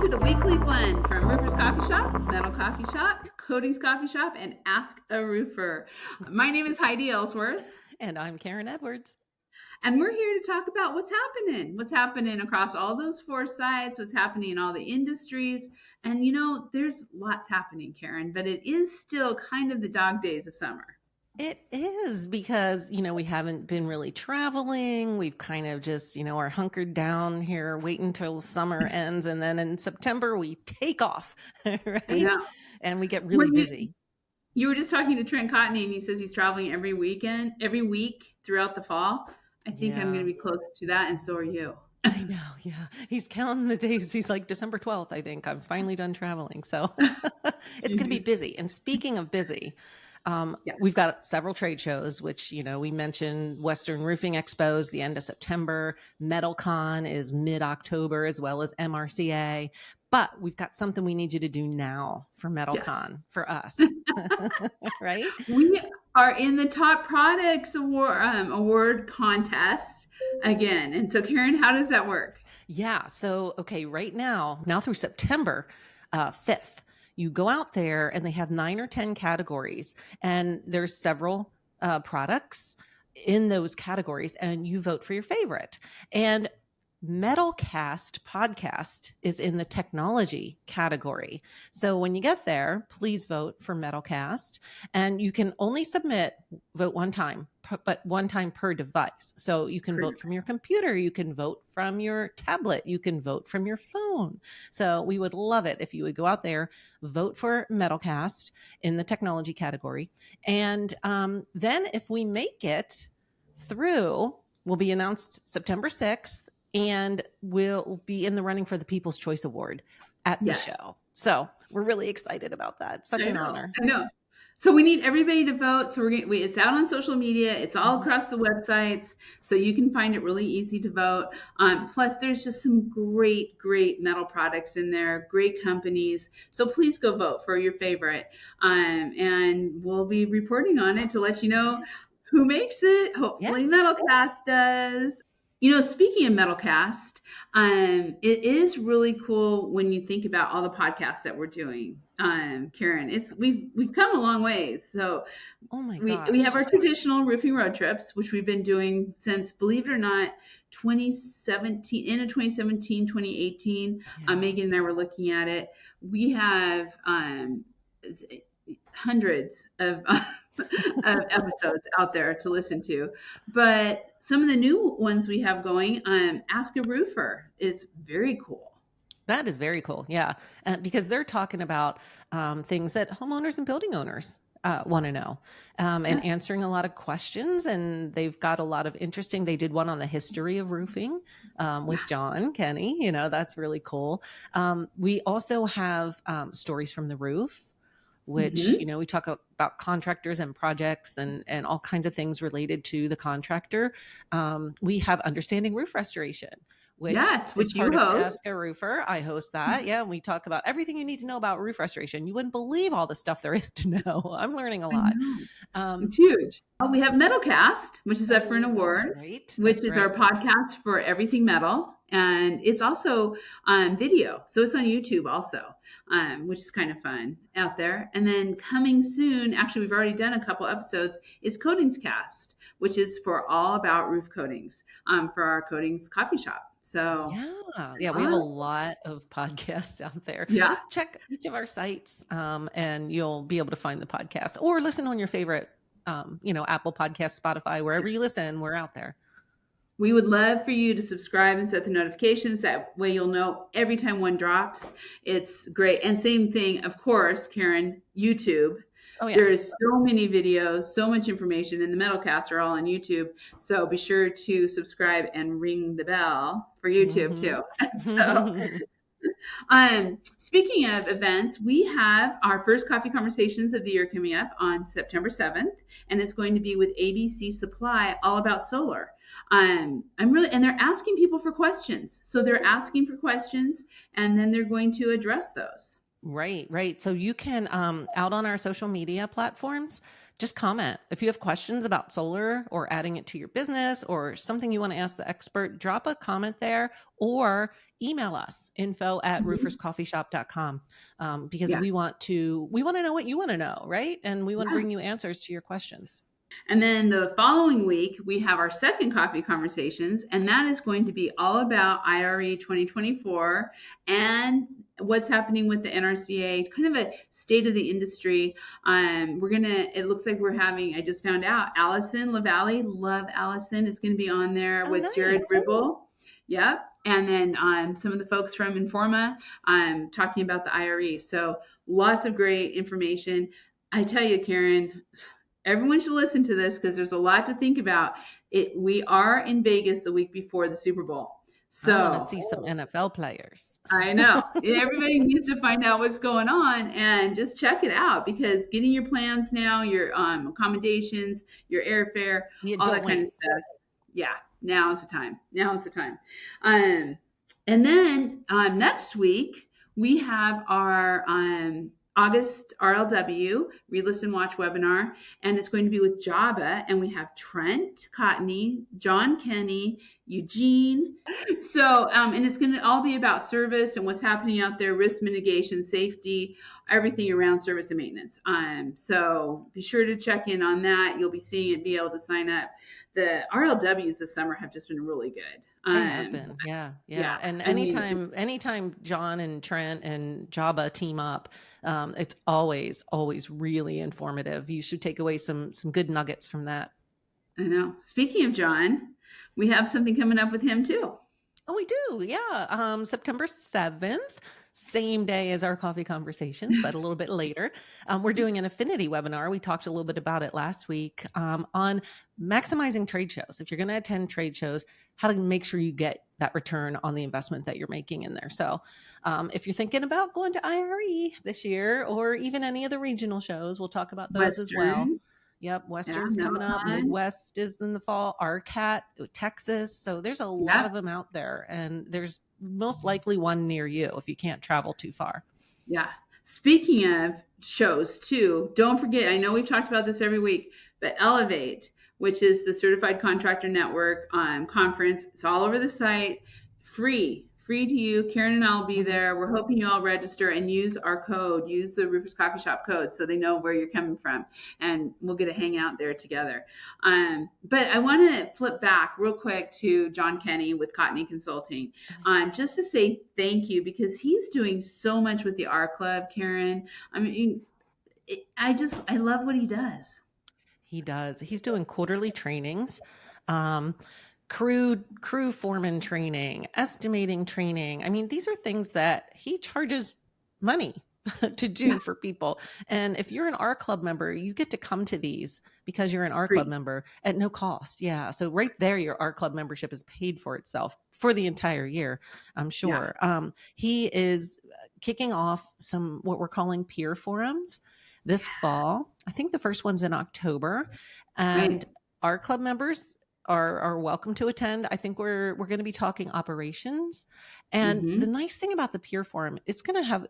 to the weekly blend from Roofers Coffee Shop, Metal Coffee Shop, Coatings Coffee Shop, and Ask a Roofer. My name is Heidi Ellsworth. And I'm Karen Edwards. And we're here to talk about what's happening across all those four sites, what's happening in all the industries. And, there's lots happening, Karen, but it is still kind of the dog days of summer. It is because, we haven't been really traveling. We've kind of just, are hunkered down here, waiting until summer ends. And then in September, we take off, right? And we get really busy. You were just talking to Trent Cotney, and he says he's traveling every week throughout the fall. I think I'm going to be close to that, and so are you. I know, yeah. He's counting the days. He's like, December 12th, I think. I'm finally done traveling. So it's going to be busy. And speaking of busy, we've got several trade shows, which, we mentioned Western Roofing Expo is the end of September. METALCON is mid-October, as well as MRCA. But we've got something we need you to do now for METALCON for us, right? We are in the Top Products Award contest again. And so, Karen, how does that work? Yeah. So, okay, right now through September 5th, you go out there and they have 9 or 10 categories, and there's several products in those categories, and you vote for your favorite. And Metalcast podcast is in the technology category. So when you get there, please vote for Metalcast, and you can only vote one time, but one time per device. So you can vote from your computer, you can vote from your tablet, you can vote from your phone. So we would love it if you would go out there, vote for Metalcast in the technology category. And then if we make it through, will be announced September 6th. And we'll be in the running for the People's Choice Award at the show. So we're really excited about that. Such an honor. I know. So we need everybody to vote. So it's out on social media. It's all across the websites. So you can find it really easy to vote. Plus, there's just some great metal products in there, great companies. So please go vote for your favorite. And we'll be reporting on it to let you know who makes it. Hopefully Metalcast does. Speaking of Metalcast, it is really cool when you think about all the podcasts that we're doing. Karen, we've come a long ways. So we have our traditional roofing road trips, which we've been doing since, believe it or not, 2017, 2018. Megan and I were looking at it. We have hundreds of episodes out there to listen to, but some of the new ones we have going, Ask a Roofer, is very cool. That is very cool. Yeah. Because they're talking about things that homeowners and building owners want to know, and answering a lot of questions. And they've got a lot of interesting, they did one on the history of roofing with John Kenny, that's really cool. We also have stories from the roof, which, we talk about contractors and projects and all kinds of things related to the contractor. We have Understanding Roof Restoration, which you host. Ask a Roofer. I host that. Yeah. And we talk about everything you need to know about roof restoration. You wouldn't believe all the stuff there is to know. I'm learning a lot. It's huge. We have Metalcast, which is up for an award, which is our podcast for everything metal. And it's also video. So it's on YouTube also. Which is kind of fun out there. And then coming soon, actually, we've already done a couple episodes, is Coatings Cast, which is for all about roof coatings for our Coatings Coffee Shop. So we have a lot of podcasts out there. Just check each of our sites and you'll be able to find the podcast, or listen on your favorite, Apple Podcast, Spotify, wherever you listen, we're out there. We would love for you to subscribe and set the notifications. That way you'll know every time one drops. It's great. And same thing, of course, Karen, YouTube. There's so many videos, so much information, and the Metalcasts are all on YouTube. So be sure to subscribe and ring the bell for YouTube too. So speaking of events, we have our first coffee conversations of the year coming up on September 7th, and it's going to be with ABC Supply, all about solar. And they're asking people for questions. So they're asking for questions, and then they're going to address those. Right. So you can, out on our social media platforms, just comment. If you have questions about solar or adding it to your business or something you want to ask the expert, drop a comment there or email us info@rooferscoffeeshop.com, because Yeah. we want to know what you want to know, right? And we want to Yeah. bring you answers to your questions. And then the following week, we have our second coffee conversations, and that is going to be all about IRE 2024 and what's happening with the NRCA, kind of a state of the industry. It looks like we're having, I just found out, Allison LaValle, love Allison, is going to be on there Oh, with Jared nice. Ribble. Yep. And then some of the folks from Informa talking about the IRE. So lots of great information. I tell you, Karen, everyone should listen to this because there's a lot to think about. We are in Vegas the week before the Super Bowl. I want to So see some NFL players. I know everybody needs to find out what's going on and just check it out, because getting your plans now, your accommodations, your airfare, You all don't that kind of wait. stuff. Yeah, now is the time. Now is the time. And then next week we have our August RLW, Read, Listen, Watch webinar, and it's going to be with Java, and we have Trent Cotney, John Kenny, Eugene. So, and it's going to all be about service and what's happening out there, risk mitigation, safety, everything around service and maintenance. So be sure to check in on that. You'll be seeing it, be able to sign up. The RLWs this summer have just been really good. They have been. Yeah. And anytime John and Trent and Jabba team up, it's always really informative. You should take away some good nuggets from that. I know. Speaking of John, we have something coming up with him too. Oh, we do. Yeah. September 7th, same day as our coffee conversations, but a little bit later. We're doing an affinity webinar. We talked a little bit about it last week, on maximizing trade shows. If you're going to attend trade shows, how to make sure you get that return on the investment that you're making in there. So if you're thinking about going to IRE this year or even any of the regional shows, we'll talk about those as well. Yep. Western's coming up. Midwest is in the fall. RCAT, Texas. So there's a lot of them out there, and there's most likely one near you if you can't travel too far. Yeah. Speaking of shows too, don't forget, I know we've talked about this every week, but Elevate, which is the Certified Contractor Network conference, it's all over the site, free to you. Karen and I'll be there. We're hoping you all register and use our code, use the Roofers Coffee Shop code so they know where you're coming from, and we'll get to hang out there together. But I want to flip back real quick to John Kenny with Cotney Consulting, just to say thank you, because he's doing so much with the R Club, Karen. I mean, I love what he does. He does. He's doing quarterly trainings. Crew foreman training, estimating training. I mean, these are things that he charges money to do for people. And if you're an R Club member, you get to come to these because you're an R Club member at no cost. Yeah. So right there, your R Club membership is paid for itself for the entire year, I'm sure. Yeah. He is kicking off what we're calling peer forums this fall. I think the first one's in October, and R Club members are welcome to attend. I think we're going to be talking operations. And the nice thing about the peer forum, it's going to have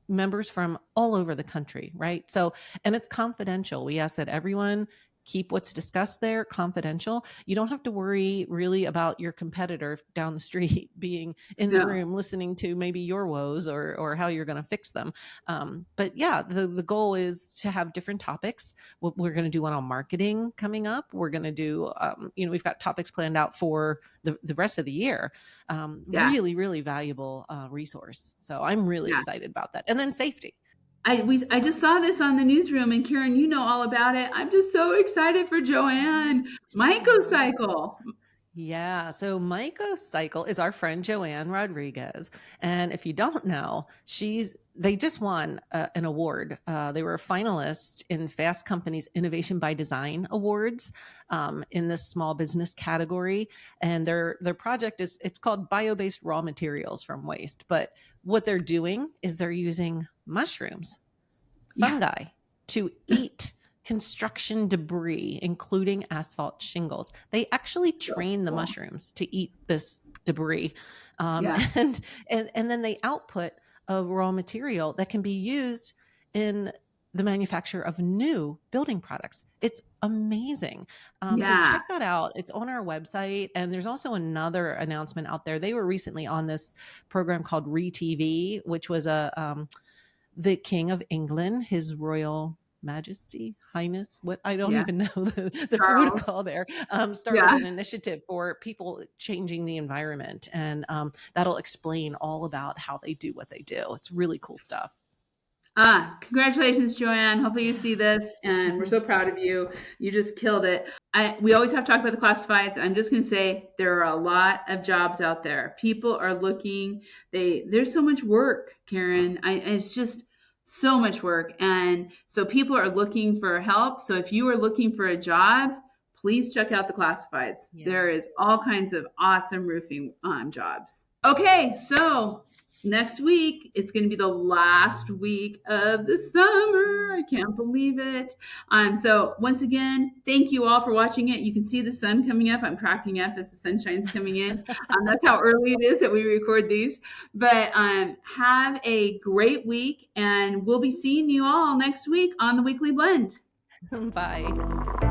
members from all over the country, right? So, and it's confidential. We ask that everyone keep what's discussed there confidential. You don't have to worry really about your competitor down the street being in the room listening to maybe your woes or how you're going to fix them. But yeah, the goal is to have different topics. We're going to do one on marketing coming up. We're going to do, we've got topics planned out for the rest of the year. Really, really valuable resource. So I'm really excited about that. And then safety. I just saw this on the newsroom, and Karen, you know all about it. I'm just so excited for Joanne. Mycocycle. Yeah. So Mycocycle is our friend Joanne Rodriguez. And if you don't know, they just won an award. They were a finalist in Fast Company's Innovation by Design Awards in this small business category. And their project it's called Bio-Based Raw Materials from Waste. But what they're doing is they're using mushrooms, fungi, to eat construction debris, including asphalt shingles. They actually train the mushrooms to eat this debris. And then they output a raw material that can be used in the manufacture of new building products. It's amazing. So Yeah. check that out. It's on our website. And there's also another announcement out there. They were recently on this program called ReTV, which was the King of England, His Royal Majesty, Highness, what I don't even know the protocol there, started an initiative for people changing the environment. And that'll explain all about how they do what they do. It's really cool stuff. Congratulations, Joanne. Hopefully you see this, and we're so proud of you. You just killed it. We always have to talk about the classifieds. I'm just going to say there are a lot of jobs out there. People are looking. There's so much work, Karen. It's just so much work. And so people are looking for help. So if you are looking for a job, please check out the classifieds. Yeah. There is all kinds of awesome roofing jobs. Okay, so next week, it's going to be the last week of the summer. I can't believe it. So once again, thank you all for watching it. You can see the sun coming up. I'm cracking up as the sunshine's coming in. That's how early it is that we record these. But have a great week, and we'll be seeing you all next week on the Weekly Blend. Bye.